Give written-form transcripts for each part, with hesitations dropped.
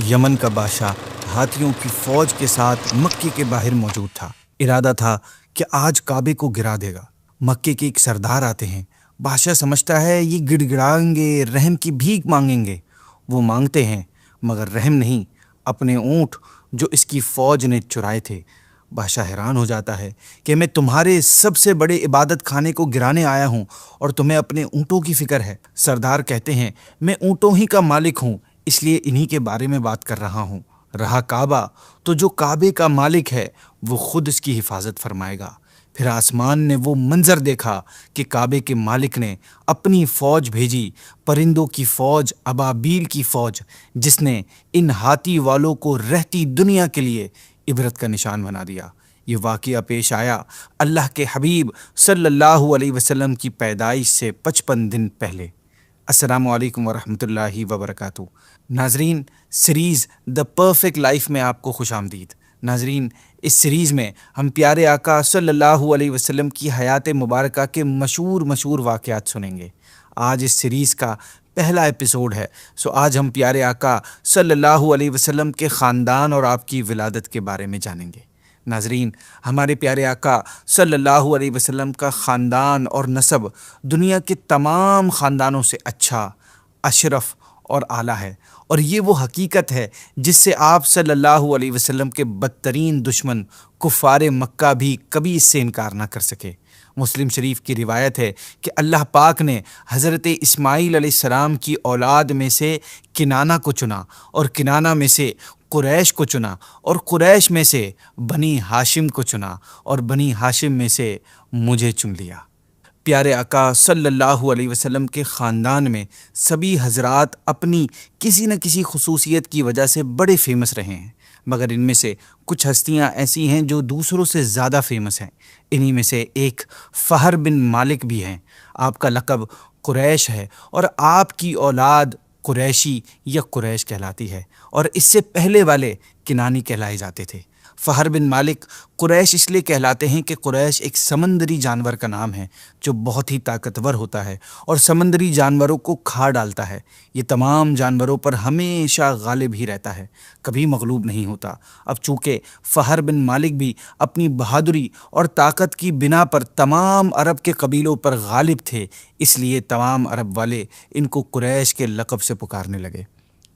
یمن کا بادشاہ ہاتھیوں کی فوج کے ساتھ مکے کے باہر موجود تھا۔ ارادہ تھا کہ آج کعبے کو گرا دے گا۔ مکے کے ایک سردار آتے ہیں۔ بادشاہ سمجھتا ہے یہ گڑ گڑائیں گے، رحم کی بھیک مانگیں گے۔ وہ مانگتے ہیں مگر رحم نہیں، اپنے اونٹ جو اس کی فوج نے چرائے تھے۔ بادشاہ حیران ہو جاتا ہے کہ میں تمہارے سب سے بڑے عبادت خانے کو گرانے آیا ہوں اور تمہیں اپنے اونٹوں کی فکر ہے۔ سردار کہتے ہیں میں اونٹوں ہی کا مالک ہوں، اس لیے انہی کے بارے میں بات کر رہا ہوں۔ رہا کعبہ تو جو کعبے کا مالک ہے وہ خود اس کی حفاظت فرمائے گا۔ پھر آسمان نے وہ منظر دیکھا کہ کعبے کے مالک نے اپنی فوج بھیجی، پرندوں کی فوج، ابابیل کی فوج، جس نے ان ہاتھی والوں کو رہتی دنیا کے لیے عبرت کا نشان بنا دیا۔ یہ واقعہ پیش آیا اللہ کے حبیب صلی اللہ علیہ وسلم کی پیدائش سے 55 دن پہلے۔ السلام علیکم ورحمۃ اللہ وبرکاتہ۔ ناظرین، سیریز دا پرفیکٹ لائف میں آپ کو خوش آمدید۔ ناظرین، اس سیریز میں ہم پیارے آقا صلی اللہ علیہ وسلم کی حیات مبارکہ کے مشہور واقعات سنیں گے۔ آج اس سیریز کا پہلا ایپیسوڈ ہے، آج ہم پیارے آقا صلی اللہ علیہ وسلم کے خاندان اور آپ کی ولادت کے بارے میں جانیں گے۔ ناظرین، ہمارے پیارے آقا صلی اللہ علیہ وسلم کا خاندان اور نسب دنیا کے تمام خاندانوں سے اچھا، اشرف اور اعلیٰ ہے، اور یہ وہ حقیقت ہے جس سے آپ صلی اللہ علیہ وسلم کے بدترین دشمن کفار مکہ بھی کبھی اس سے انکار نہ کر سکے۔ مسلم شریف کی روایت ہے کہ اللہ پاک نے حضرت اسماعیل علیہ السلام کی اولاد میں سے کنانہ کو چنا، اور کنانہ میں سے قریش کو چنا، اور قریش میں سے بنی ہاشم کو چنا، اور بنی ہاشم میں سے مجھے چن لیا۔ پیارے آقا صلی اللہ علیہ وسلم کے خاندان میں سبھی حضرات اپنی کسی نہ کسی خصوصیت کی وجہ سے بڑے فیمس رہے ہیں، مگر ان میں سے کچھ ہستیاں ایسی ہیں جو دوسروں سے زیادہ فیمس ہیں۔ انہی میں سے ایک فہر بن مالک بھی ہیں۔ آپ کا لقب قریش ہے اور آپ کی اولاد قریشی یا قریش کہلاتی ہے، اور اس سے پہلے والے کنانی کہلائے جاتے تھے۔ فہر بن مالک قریش اس لیے کہلاتے ہیں کہ قریش ایک سمندری جانور کا نام ہے جو بہت ہی طاقتور ہوتا ہے اور سمندری جانوروں کو کھا ڈالتا ہے۔ یہ تمام جانوروں پر ہمیشہ غالب ہی رہتا ہے، کبھی مغلوب نہیں ہوتا۔ اب چونکہ فہر بن مالک بھی اپنی بہادری اور طاقت کی بنا پر تمام عرب کے قبیلوں پر غالب تھے، اس لیے تمام عرب والے ان کو قریش کے لقب سے پکارنے لگے۔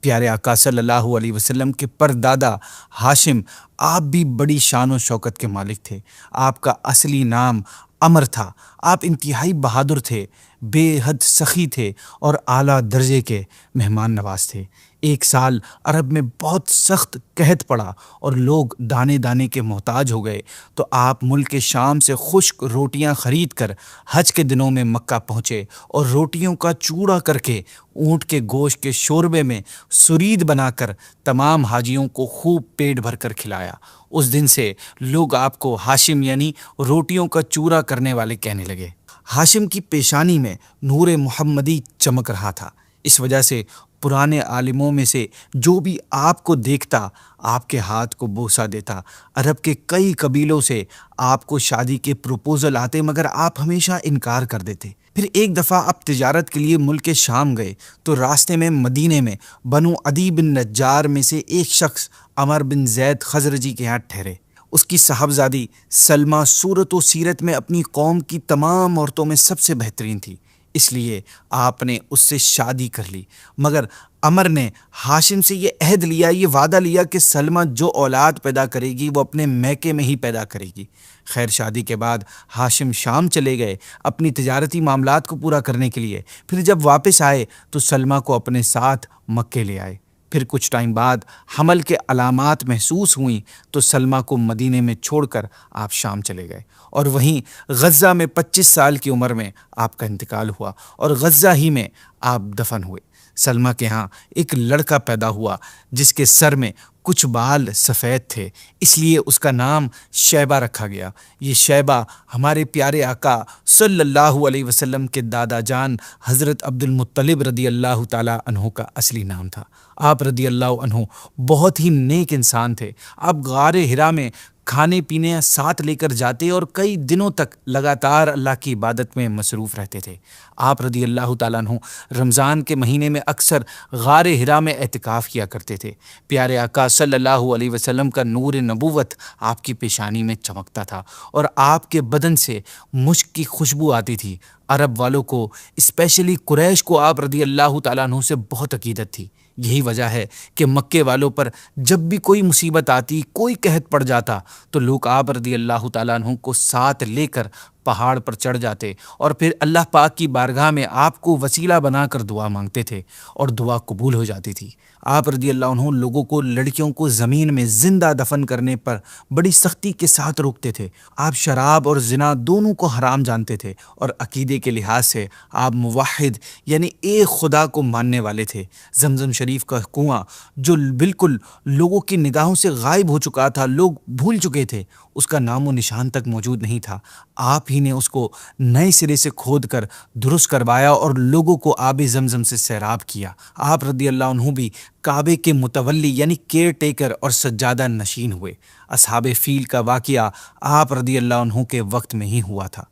پیارے آقا صلی اللہ علیہ وسلم کے پردادا ہاشم آپ بھی بڑی شان و شوکت کے مالک تھے۔ آپ کا اصلی نام عمر تھا۔ آپ انتہائی بہادر تھے، بے حد سخی تھے اور اعلیٰ درجے کے مہمان نواز تھے۔ ایک سال عرب میں بہت سخت قحط پڑا اور لوگ دانے دانے کے محتاج ہو گئے، تو آپ ملک شام سے خشک روٹیاں خرید کر حج کے دنوں میں مکہ پہنچے اور روٹیوں کا چوڑا کر کے اونٹ کے گوشت کے شوربے میں سرید بنا کر تمام حاجیوں کو خوب پیٹ بھر کر کھلایا۔ اس دن سے لوگ آپ کو ہاشم یعنی روٹیوں کا چورا کرنے والے کہنے لگے۔ ہاشم کی پیشانی میں نور محمدی چمک رہا تھا، اس وجہ سے پرانے عالموں میں سے جو بھی آپ کو دیکھتا آپ کے ہاتھ کو بوسہ دیتا۔ عرب کے کئی قبیلوں سے آپ کو شادی کے پروپوزل آتے، مگر آپ ہمیشہ انکار کر دیتے۔ پھر ایک دفعہ آپ تجارت کے لیے ملک شام گئے تو راستے میں مدینے میں بنو عدی بن نجار میں سے ایک شخص عمر بن زید خزرجی کے ہاں ٹھہرے۔ اس کی صاحبزادی سلمہ صورت و سیرت میں اپنی قوم کی تمام عورتوں میں سب سے بہترین تھی، اس لیے آپ نے اس سے شادی کر لی۔ مگر عمر نے ہاشم سے یہ عہد لیا، یہ وعدہ لیا کہ سلمہ جو اولاد پیدا کرے گی وہ اپنے میکے میں ہی پیدا کرے گی۔ خیر، شادی کے بعد ہاشم شام چلے گئے اپنی تجارتی معاملات کو پورا کرنے کے لیے۔ پھر جب واپس آئے تو سلمہ کو اپنے ساتھ مکے لے آئے۔ پھر کچھ ٹائم بعد حمل کے علامات محسوس ہوئیں تو سلمہ کو مدینے میں چھوڑ کر آپ شام چلے گئے، اور وہیں غزہ میں 25 سال کی عمر میں آپ کا انتقال ہوا اور غزہ ہی میں آپ دفن ہوئے۔ سلمہ کے ہاں ایک لڑکا پیدا ہوا جس کے سر میں کچھ بال سفید تھے، اس لیے اس کا نام شیبہ رکھا گیا۔ یہ شیبہ ہمارے پیارے آقا صلی اللہ علیہ وسلم کے دادا جان حضرت عبد المطلب رضی اللہ تعالیٰ عنہ کا اصلی نام تھا۔ آپ رضی اللہ عنہ بہت ہی نیک انسان تھے۔ آپ غار ہرا میں کھانے پینے ساتھ لے کر جاتے اور کئی دنوں تک لگاتار اللہ کی عبادت میں مصروف رہتے تھے۔ آپ رضی اللہ تعالیٰ عنہ رمضان کے مہینے میں اکثر غار حرا میں اعتکاف کیا کرتے تھے۔ پیارے آقا صلی اللہ علیہ وسلم کا نور نبوت آپ کی پیشانی میں چمکتا تھا اور آپ کے بدن سے مشک کی خوشبو آتی تھی۔ عرب والوں کو، اسپیشلی قریش کو، آپ رضی اللہ تعالیٰ عنہ سے بہت عقیدت تھی۔ یہی وجہ ہے کہ مکے والوں پر جب بھی کوئی مصیبت آتی، کوئی قحط پڑ جاتا، تو لوگ آپ رضی اللہ تعالیٰ عنہ کو ساتھ لے کر پہاڑ پر چڑھ جاتے اور پھر اللہ پاک کی بارگاہ میں آپ کو وسیلہ بنا کر دعا مانگتے تھے اور دعا قبول ہو جاتی تھی۔ آپ رضی اللہ عنہ لوگوں کو، لڑکیوں کو زمین میں زندہ دفن کرنے پر بڑی سختی کے ساتھ روکتے تھے۔ آپ شراب اور زنا دونوں کو حرام جانتے تھے اور عقیدے کے لحاظ سے آپ موحد یعنی ایک خدا کو ماننے والے تھے۔ زمزم شریف کا کنواں جو بالکل لوگوں کی نگاہوں سے غائب ہو چکا تھا، لوگ بھول چکے تھے، اس کا نام و نشان تک موجود نہیں تھا۔ آپ ہی نے اس کو نئے سرے سے کھود کر درست کروایا اور لوگوں کو آب زمزم سے سیراب کیا۔ آپ رضی اللہ عنہ بھی کعبے کے متولی یعنی کیئر ٹیکر اور سجادہ نشین ہوئے۔ اصحاب فیل کا واقعہ آپ رضی اللہ عنہ کے وقت میں ہی ہوا تھا۔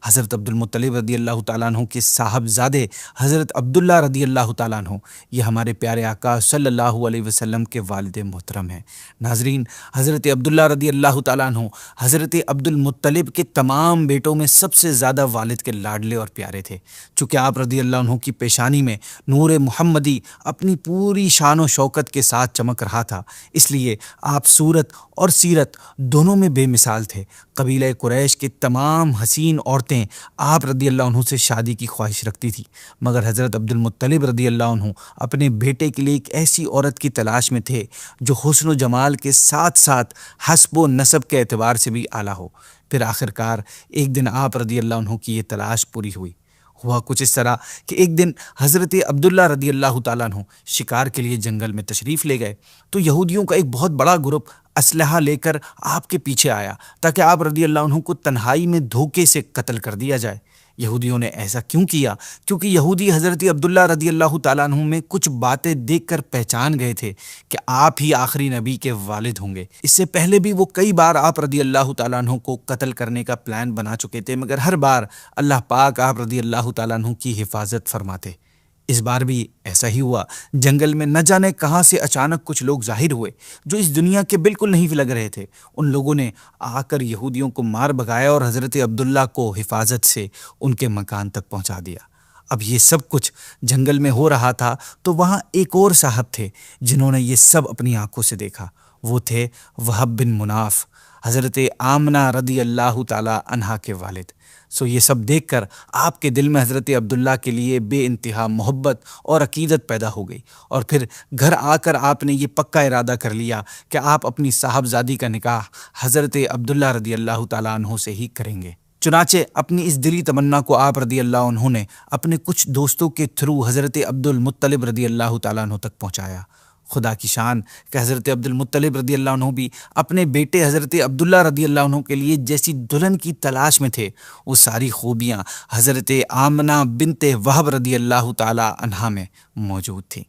حضرت عبد المطلب رضی اللہ تعالیٰ عنہ کے صاحبزادے حضرت عبداللہ رضی اللہ تعالیٰ عنہ، یہ ہمارے پیارے آقا صلی اللہ علیہ وسلم کے والد محترم ہیں۔ ناظرین، حضرت عبداللہ رضی اللہ تعالیٰ عنہ حضرت عبد المطلب کے تمام بیٹوں میں سب سے زیادہ والد کے لاڈلے اور پیارے تھے۔ چونکہ آپ رضی اللہ عنہ کی پیشانی میں نور محمدی اپنی پوری شان و شوکت کے ساتھ چمک رہا تھا، اس لیے آپ صورت اور سیرت دونوں میں بے مثال تھے۔ قبیلہ قریش کے تمام حسین عورتیں آپ رضی اللہ عنہ سے شادی کی خواہش رکھتی تھی، مگر حضرت عبد المطلب رضی اللہ عنہ اپنے بیٹے کے لیے ایک ایسی عورت کی تلاش میں تھے جو حسن و جمال کے ساتھ ساتھ حسب و نسب کے اعتبار سے بھی اعلیٰ ہو۔ پھر آخرکار ایک دن آپ رضی اللہ عنہ کی یہ تلاش پوری ہوئی۔ ہوا کچھ اس طرح کہ ایک دن حضرت عبداللہ رضی اللہ تعالیٰ عنہ شکار کے لیے جنگل میں تشریف لے گئے تو یہودیوں کا ایک بہت بڑا گروپ اسلحہ لے کر آپ کے پیچھے آیا تاکہ آپ رضی اللہ عنہ کو تنہائی میں دھوکے سے قتل کر دیا جائے۔ یہودیوں نے ایسا کیوں کیا؟ کیونکہ یہودی حضرت عبداللہ رضی اللہ تعالیٰ عنہ میں کچھ باتیں دیکھ کر پہچان گئے تھے کہ آپ ہی آخری نبی کے والد ہوں گے۔ اس سے پہلے بھی وہ کئی بار آپ رضی اللہ تعالیٰ عنہ کو قتل کرنے کا پلان بنا چکے تھے، مگر ہر بار اللہ پاک آپ رضی اللہ تعالیٰ عنہ کی حفاظت فرماتے۔ اس بار بھی ایسا ہی ہوا۔ جنگل میں نہ جانے کہاں سے اچانک کچھ لوگ ظاہر ہوئے جو اس دنیا کے بالکل نہیں لگ رہے تھے۔ ان لوگوں نے آ کر یہودیوں کو مار بھگایا اور حضرت عبداللہ کو حفاظت سے ان کے مکان تک پہنچا دیا۔ اب یہ سب کچھ جنگل میں ہو رہا تھا تو وہاں ایک اور صاحب تھے جنہوں نے یہ سب اپنی آنکھوں سے دیکھا۔ وہ تھے وہب بن مناف، حضرت آمنہ رضی اللہ تعالی عنہا کے والد۔ یہ سب دیکھ کر آپ کے دل میں حضرت عبداللہ کے لیے بے انتہا محبت اور عقیدت پیدا ہو گئی، اور پھر گھر آ کر آپ نے یہ پکا ارادہ کر لیا کہ آپ اپنی صاحبزادی کا نکاح حضرت عبداللہ رضی اللہ تعالیٰ عنہ سے ہی کریں گے۔ چنانچہ اپنی اس دلی تمنا کو آپ رضی اللہ عنہ نے اپنے کچھ دوستوں کے تھرو حضرت عبد المطلب رضی اللہ تعالیٰ عنہ تک پہنچایا۔ خدا کی شان کہ حضرت عبد المطلب رضی اللہ عنہ بھی اپنے بیٹے حضرت عبداللہ رضی اللہ عنہ کے لیے جیسی دلہن کی تلاش میں تھے، وہ ساری خوبیاں حضرت آمنہ بنت وہب رضی اللہ تعالی عنہا میں موجود تھیں۔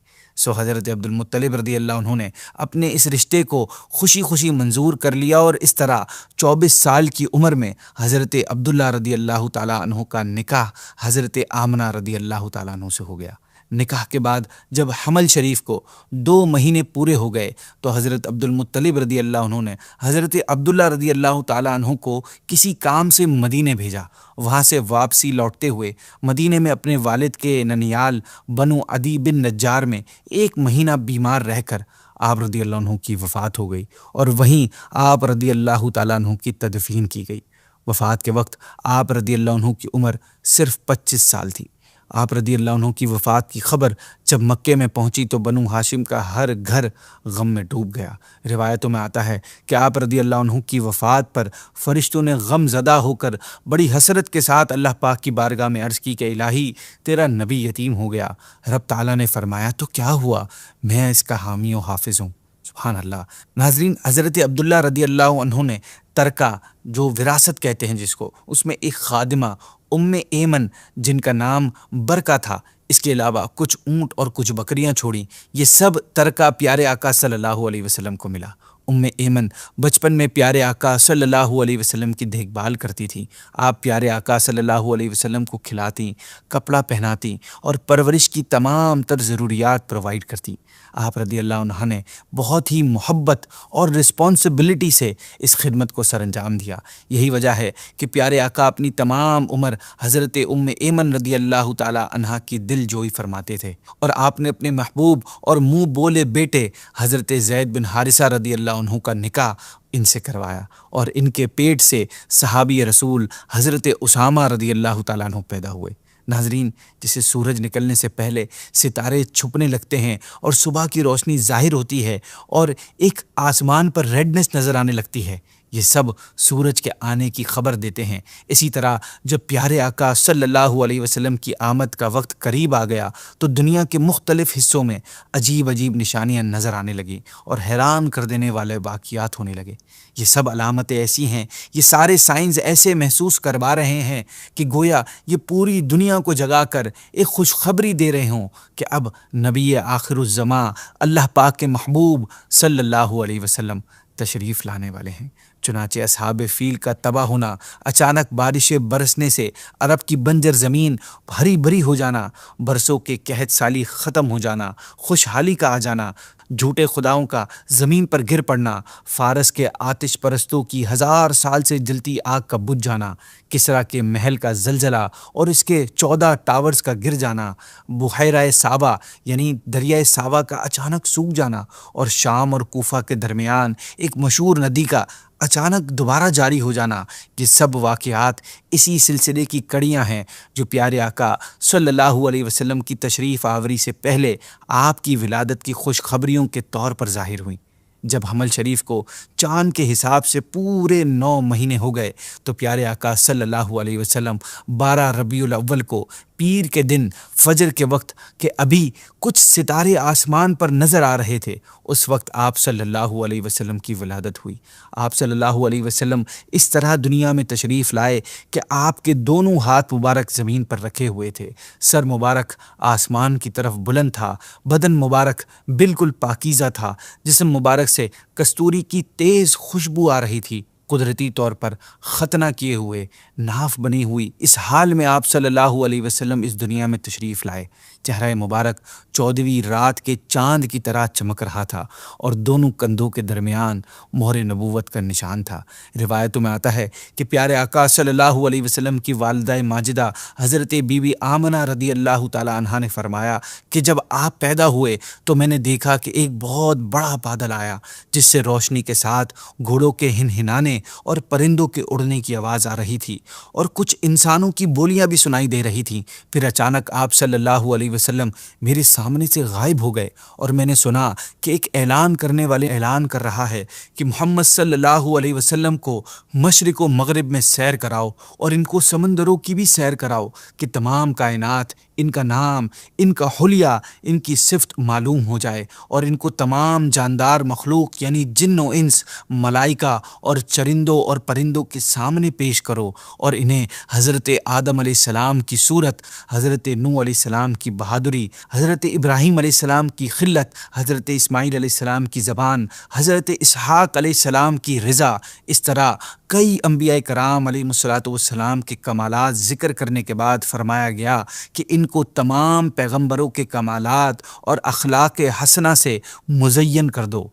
حضرت عبد المطلب رضی اللہ عنہ نے اپنے اس رشتے کو خوشی خوشی منظور کر لیا، اور اس طرح 24 سال کی عمر میں حضرت عبداللہ رضی اللہ تعالی عنہ کا نکاح حضرت آمنہ رضی اللہ تعالی عنہ سے ہو گیا۔ نکاح کے بعد جب حمل شریف کو 2 مہینے پورے ہو گئے تو حضرت عبد المطلب رضی اللہ عنہ نے حضرت عبداللہ رضی اللہ تعالیٰ عنہ کو کسی کام سے مدینے بھیجا۔ وہاں سے واپسی لوٹتے ہوئے مدینے میں اپنے والد کے ننیال بنو عدی بن نجار میں 1 مہینہ بیمار رہ کر آپ رضی اللہ عنہ کی وفات ہو گئی، اور وہیں آپ رضی اللہ تعالیٰ عنہ کی تدفین کی گئی۔ وفات کے وقت آپ رضی اللہ عنہ کی عمر صرف 25 سال تھی۔ آپ رضی اللہ عنہ کی وفات کی خبر جب مکے میں پہنچی تو بنو ہاشم کا ہر گھر غم میں ڈوب گیا۔ روایتوں میں آتا ہے کہ آپ رضی اللہ عنہ کی وفات پر فرشتوں نے غم زدہ ہو کر بڑی حسرت کے ساتھ اللہ پاک کی بارگاہ میں عرض کی کہ الہی تیرا نبی یتیم ہو گیا۔ رب تعالیٰ نے فرمایا تو کیا ہوا، میں اس کا حامی و حافظ ہوں۔ سبحان اللہ۔ ناظرین، حضرت عبداللہ رضی اللہ عنہ نے ترکہ، جو وراثت کہتے ہیں جس کو، اس میں ایک خادمہ ایمن جن کا نام برکہ تھا، اس کے علاوہ کچھ اونٹ اور کچھ بکریاں چھوڑیں۔ یہ سب ترکہ پیارے آقا صلی اللہ علیہ وسلم کو ملا۔ ایمن بچپن میں پیارے آقا صلی اللہ علیہ وسلم کی دیکھ بھال کرتی تھیں۔ آپ پیارے آقا صلی اللہ علیہ وسلم کو کھلاتی، کپڑا پہناتی اور پرورش کی تمام تر ضروریات پرووائڈ کرتی۔ آپ رضی اللہ عنہ نے بہت ہی محبت اور رسپانسبلٹی سے اس خدمت کو سر انجام دیا۔ یہی وجہ ہے کہ پیارے آقا اپنی تمام عمر حضرت ایمن رضی اللہ تعالی عنہا کی دل جوئی فرماتے تھے، اور آپ نے اپنے محبوب اور منہ بولے بیٹے حضرت زید بن حارثہ رضی اللہ عنہ کا نکاح ان سے کروایا، اور ان کے پیٹ سے صحابی رسول حضرت اسامہ رضی اللہ تعالیٰ عنہ پیدا ہوئے۔ ناظرین، جسے سورج نکلنے سے پہلے ستارے چھپنے لگتے ہیں اور صبح کی روشنی ظاہر ہوتی ہے اور ایک آسمان پر ریڈنس نظر آنے لگتی ہے، یہ سب سورج کے آنے کی خبر دیتے ہیں۔ اسی طرح جب پیارے آقا صلی اللہ علیہ وسلم کی آمد کا وقت قریب آ گیا تو دنیا کے مختلف حصوں میں عجیب عجیب نشانیاں نظر آنے لگیں اور حیران کر دینے والے واقعات ہونے لگے۔ یہ سب علامتیں ایسی ہیں، یہ سارے سائنز ایسے محسوس کروا رہے ہیں کہ گویا یہ پوری دنیا کو جگا کر ایک خوشخبری دے رہے ہوں کہ اب نبی آخر الزماں اللہ پاک کے محبوب صلی اللہ علیہ وسلم تشریف لانے والے ہیں۔ چنانچہ اصحاب فیل کا تباہ ہونا، اچانک بارشیں برسنے سے عرب کی بنجر زمین ہری بھری ہو جانا، برسوں کے قحط سالی ختم ہو جانا، خوشحالی کا آ جانا، جھوٹے خداؤں کا زمین پر گر پڑنا، فارس کے آتش پرستوں کی 1000 سال سے جلتی آگ کا بجھ جانا، کسریٰ کے محل کا زلزلہ اور اس کے 14 ٹاورز کا گر جانا، بحیرہ صابا یعنی دریائے صابا کا اچانک سوکھ جانا، اور شام اور کوفہ کے درمیان ایک مشہور ندی کا اچانک دوبارہ جاری ہو جانا، یہ سب واقعات اسی سلسلے کی کڑیاں ہیں جو پیارے آقا صلی اللہ علیہ وسلم کی تشریف آوری سے پہلے آپ کی ولادت کی خوشخبریوں کے طور پر ظاہر ہوئیں۔ جب حمل شریف کو چاند کے حساب سے پورے 9 مہینے ہو گئے تو پیارے آقا صلی اللہ علیہ وسلم 12 ربیع الاول کو پیر کے دن فجر کے وقت کہ ابھی کچھ ستارے آسمان پر نظر آ رہے تھے، اس وقت آپ صلی اللہ علیہ وسلم کی ولادت ہوئی۔ آپ صلی اللہ علیہ وسلم اس طرح دنیا میں تشریف لائے کہ آپ کے دونوں ہاتھ مبارک زمین پر رکھے ہوئے تھے، سر مبارک آسمان کی طرف بلند تھا، بدن مبارک بالکل پاکیزہ تھا، جسم مبارک سے کستوری کی تیز خوشبو آ رہی تھی، قدرتی طور پر ختنہ کیے ہوئے، ناف بنی ہوئی، اس حال میں آپ صلی اللہ علیہ وسلم اس دنیا میں تشریف لائے۔ چہرہ مبارک 14ویں رات کے چاند کی طرح چمک رہا تھا اور دونوں کندھوں کے درمیان مہر نبوت کا نشان تھا۔ روایتوں میں آتا ہے کہ پیارے آقا صلی اللہ علیہ وسلم کی والدہ ماجدہ حضرت بی بی آمنہ رضی اللہ تعالی عنہا نے فرمایا کہ جب آپ پیدا ہوئے تو میں نے دیکھا کہ ایک بہت بڑا بادل آیا جس سے روشنی کے ساتھ گھوڑوں کے ہنہنانے اور پرندوں کے اڑنے کی آواز آ رہی تھی اور کچھ انسانوں کی بولیاں بھی سنائی دے رہی تھیں۔ پھر اچانک آپ صلی اللہ علیہ وسلم میرے سامنے سے غائب ہو گئے اور میں نے سنا کہ ایک اعلان کرنے والے اعلان کر رہا ہے کہ محمد صلی اللہ علیہ وسلم کو مشرق و مغرب میں سیر کراؤ اور ان کو سمندروں کی بھی سیر کراؤ کہ تمام کائنات ان کا نام، ان کا حلیہ، ان کی صفت معلوم ہو جائے، اور ان کو تمام جاندار مخلوق یعنی جن و انس، ملائکہ اور چرندوں اور پرندوں کے سامنے پیش کرو، اور انہیں حضرت آدم علیہ السلام کی صورت، حضرت نوح علیہ السلام کی بہادری، حضرت ابراہیم علیہ السلام کی خلت، حضرت اسماعیل علیہ السلام کی زبان، حضرت اسحاق علیہ السلام کی رضا، اس طرح کئی انبیاء کرام علیہ الصلوۃ والسلام کے کمالات ذکر کرنے کے بعد فرمایا گیا کہ ان کو تمام پیغمبروں کے کمالات اور اخلاق حسنہ سے مزین کر دو۔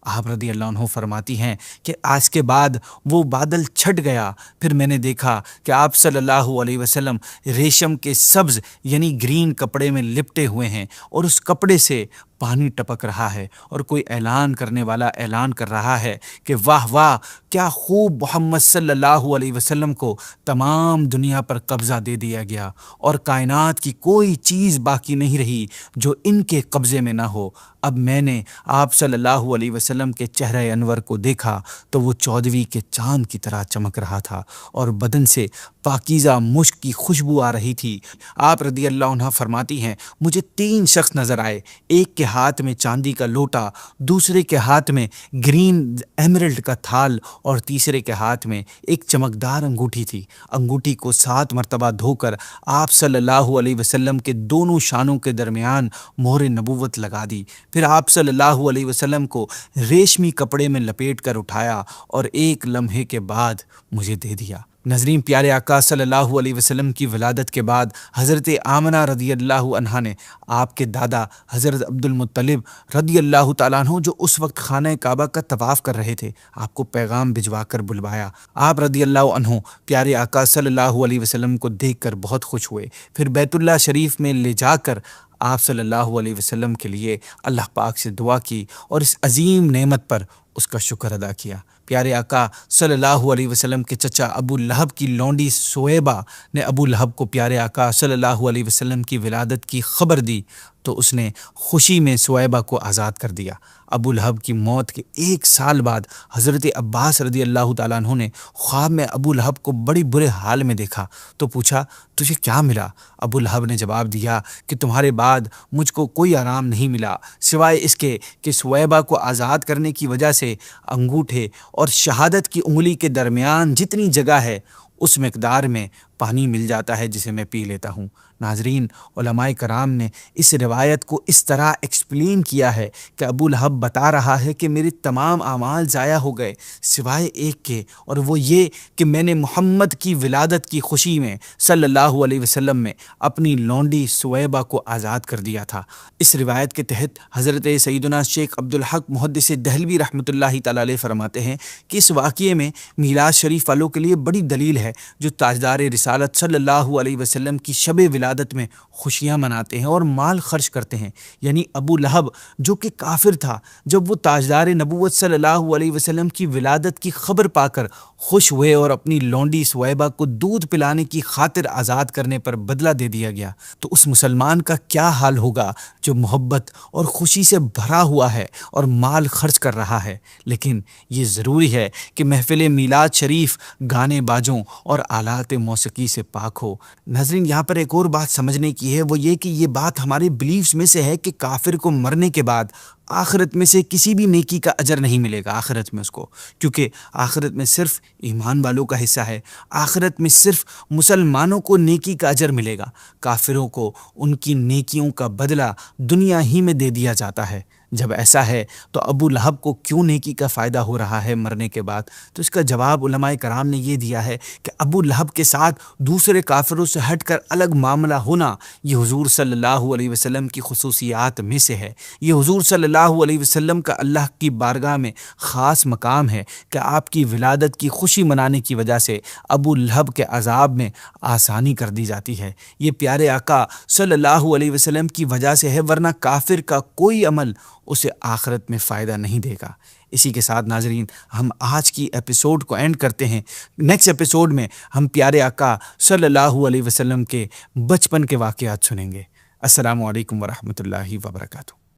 آپ رضی اللہ عنہ فرماتی ہیں کہ آج کے بعد وہ بادل چھٹ گیا، پھر میں نے دیکھا کہ آپ صلی اللہ علیہ وسلم ریشم کے سبز یعنی گرین کپڑے میں لپٹے ہوئے ہیں اور اس کپڑے سے پانی ٹپک رہا ہے، اور کوئی اعلان کرنے والا اعلان کر رہا ہے کہ واہ واہ، کیا خوب محمد صلی اللہ علیہ وسلم کو تمام دنیا پر قبضہ دے دیا گیا اور کائنات کی کوئی چیز باقی نہیں رہی جو ان کے قبضے میں نہ ہو۔ اب میں نے آپ صلی اللہ علیہ وسلم کے چہرہ انور کو دیکھا تو وہ 14ویں کے چاند کی طرح چمک رہا تھا اور بدن سے پاکیزہ مشک کی خوشبو آ رہی تھی۔ آپ رضی اللہ عنہ فرماتی ہیں مجھے 3 شخص نظر آئے، ایک کے ہاتھ میں چاندی کا لوٹا، دوسرے کے ہاتھ میں گرین ایمرلڈ کا تھال اور تیسرے کے ہاتھ میں ایک چمکدار انگوٹھی تھی۔ انگوٹھی کو 7 مرتبہ دھو کر آپ صلی اللہ علیہ وسلم کے دونوں شانوں کے درمیان مہر نبوت لگا دی، پھر آپ صلی اللہ علیہ وسلم کو ریشمی کپڑے میں لپیٹ کر اٹھایا اور ایک لمحے کے بعد مجھے دے دیا۔ ناظرین، پیارے آقا صلی اللہ علیہ وسلم کی ولادت کے بعد حضرت آمنہ رضی اللہ عنہا نے آپ کے دادا حضرت عبد المطلب رضی اللہ تعالیٰ عنہ، جو اس وقت خانہ کعبہ کا طواف کر رہے تھے، آپ کو پیغام بھجوا کر بلوایا۔ آپ رضی اللہ عنہ پیارے آقا صلی اللہ علیہ وسلم کو دیکھ کر بہت خوش ہوئے۔ پھر بیت اللہ شریف میں لے جا کر آپ صلی اللہ علیہ وسلم کے لیے اللہ پاک سے دعا کی اور اس عظیم نعمت پر اس کا شکر ادا کیا۔ پیارے آقا صلی اللہ علیہ وسلم کے چچا ابو لہب کی لونڈی سویبہ نے ابو لہب کو پیارے آقا صلی اللہ علیہ وسلم کی ولادت کی خبر دی تو اس نے خوشی میں سویبہ کو آزاد کر دیا۔ ابو لہب کی موت کے 1 سال بعد حضرت عباس رضی اللہ تعالیٰ عنہ نے خواب میں ابو لہب کو بڑی برے حال میں دیکھا تو پوچھا، تجھے کیا ملا؟ ابو لہب نے جواب دیا کہ تمہارے بعد مجھ کو کوئی آرام نہیں ملا سوائے اس کے کہ سویبہ کو آزاد کرنے کی وجہ سے انگوٹھے اور شہادت کی انگلی کے درمیان جتنی جگہ ہے اس مقدار میں پانی مل جاتا ہے جسے میں پی لیتا ہوں۔ ناظرین، علماء کرام نے اس روایت کو اس طرح ایکسپلین کیا ہے کہ ابو لہب بتا رہا ہے کہ میرے تمام اعمال ضائع ہو گئے سوائے ایک کے، اور وہ یہ کہ میں نے محمد کی ولادت کی خوشی میں صلی اللہ علیہ وسلم میں اپنی لونڈی سویبہ کو آزاد کر دیا تھا۔ اس روایت کے تحت حضرت سیدنا شیخ عبدالحق محدث دہلوی رحمۃ اللہ تعالی علیہ فرماتے ہیں کہ اس واقعے میں میلاد شریف والوں کے لیے بڑی دلیل ہے جو تاجدار رسالت صلی اللہ علیہ وسلم کی شب ولادت میں خوشیاں مناتے ہیں اور مال خرچ کرتے ہیں۔ یعنی ابو لہب جو کہ کافر تھا، جب وہ تاجدار نبوت صلی اللہ علیہ وسلم کی ولادت کی خبر پا کر خوش ہوئے اور اپنی لونڈی سویبہ کو دودھ پلانے کی خاطر آزاد کرنے پر بدلہ دے دیا گیا، تو اس مسلمان کا کیا حال ہوگا جو محبت اور خوشی سے بھرا ہوا ہے اور مال خرچ کر رہا ہے۔ لیکن یہ ضروری ہے کہ محفل میلاد شریف گانے باجوں اور آلات موسیقی سے پاک ہو۔ ناظرین، یہاں پر ایک اور بات سمجھنے کی ہے، وہ یہ کہ یہ بات ہمارے بلیفز میں سے ہے کہ کافر کو مرنے کے بعد آخرت میں سے کسی بھی نیکی کا اجر نہیں ملے گا آخرت میں اس کو، کیونکہ آخرت میں صرف ایمان والوں کا حصہ ہے۔ آخرت میں صرف مسلمانوں کو نیکی کا اجر ملے گا، کافروں کو ان کی نیکیوں کا بدلہ دنیا ہی میں دے دیا جاتا ہے۔ جب ایسا ہے تو ابو لہب کو کیوں نیکی کا فائدہ ہو رہا ہے مرنے کے بعد؟ تو اس کا جواب علماء کرام نے یہ دیا ہے کہ ابو لہب کے ساتھ دوسرے کافروں سے ہٹ کر الگ معاملہ ہونا یہ حضور صلی اللہ علیہ وسلم کی خصوصیات میں سے ہے۔ یہ حضور صلی اللہ علیہ وسلم کا اللہ کی بارگاہ میں خاص مقام ہے کہ آپ کی ولادت کی خوشی منانے کی وجہ سے ابو لہب کے عذاب میں آسانی کر دی جاتی ہے۔ یہ پیارے آقا صلی اللہ علیہ وسلم کی وجہ سے ہے، ورنہ کافر کا کوئی عمل اسے آخرت میں فائدہ نہیں دے گا۔ اسی کے ساتھ ناظرین، ہم آج کی ایپیسوڈ کو اینڈ کرتے ہیں۔ نیکسٹ ایپیسوڈ میں ہم پیارے آقا صلی اللہ علیہ وسلم کے بچپن کے واقعات سنیں گے۔ السلام علیکم ورحمۃ اللہ وبرکاتہ۔